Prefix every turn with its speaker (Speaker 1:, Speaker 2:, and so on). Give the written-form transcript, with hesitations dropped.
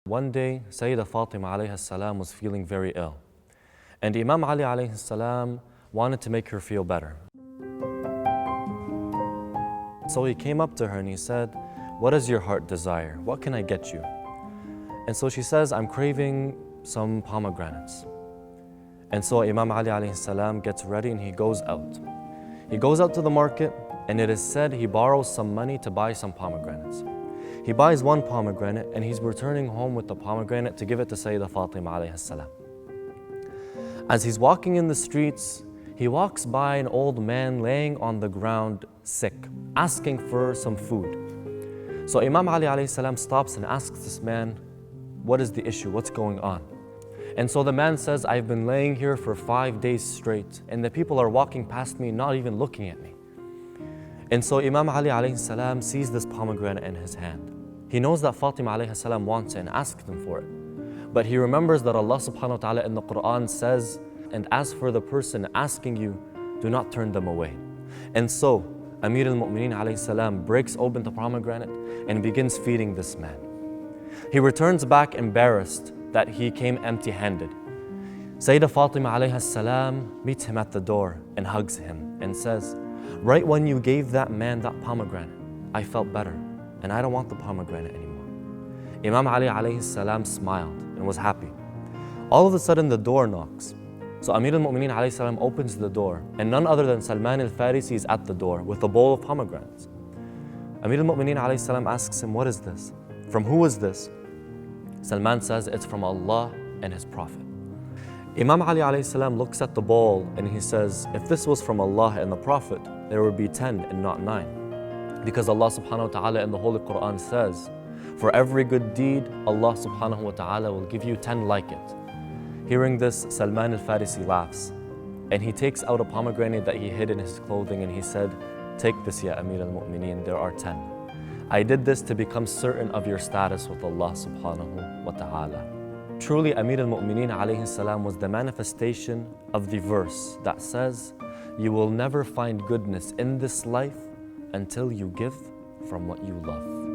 Speaker 1: One day, Sayyida Fatima alayhi salam was feeling very ill. And Imam Ali alayhi salam wanted to make her feel better. So he came up to her and he said, "What does your heart desire? What can I get you?" And so she says, "I'm craving some pomegranates." And so Imam Ali alayhi salam gets ready and he goes out. He goes out to the market, and it is said he borrows some money to buy some pomegranates. He buys one pomegranate and he's returning home with the pomegranate to give it to Sayyida Fatima alayhi salam. As he's walking in the streets, he walks by an old man laying on the ground sick, asking for some food. So Imam Ali alayhi salam stops and asks this man, "What is the issue? What's going on?" And so the man says, "I've been laying here for 5 days straight, and the people are walking past me, not even looking at me." And so Imam Ali alayhi salam sees this pomegranate in his hand. He knows that Fatima alayhi salam wants it and asks him for it. But he remembers that Allah subhanahu wa ta'ala in the Quran says, "And as for the person asking you, do not turn them away." And so Amir al-Mu'mineen alayhi salam breaks open the pomegranate and begins feeding this man. He returns back embarrassed that he came empty-handed. Sayyida Fatima alayhi salam meets him at the door and hugs him and says, "Right when you gave that man that pomegranate, I felt better, and I don't want the pomegranate anymore." Imam Ali alayhi salam smiled and was happy. All of a sudden the door knocks. So Amir al-Mu'mineen alayhi salam opens the door, and none other than Salman al-Farisi is at the door with a bowl of pomegranates. Amir al-Mu'mineen alayhi salam asks him, "What is this? From who is this?" Salman says, "It's from Allah and His Prophet." Imam Ali alayhi salam looks at the bowl and he says, "If this was from Allah and the Prophet, there would be 10 and not 9. Because Allah subhanahu wa ta'ala in the Holy Quran says, for every good deed, Allah subhanahu wa ta'ala will give you 10 like it." Hearing this, Salman al-Farisi laughs, and he takes out a pomegranate that he hid in his clothing and he said, "Take this, ya Amir al-Mu'mineen, there are 10. I did this to become certain of your status with Allah subhanahu wa ta'ala." Truly, Amir al-Mu'mineen alayhi salam was the manifestation of the verse that says, "You will never find goodness in this life until you give from what you love."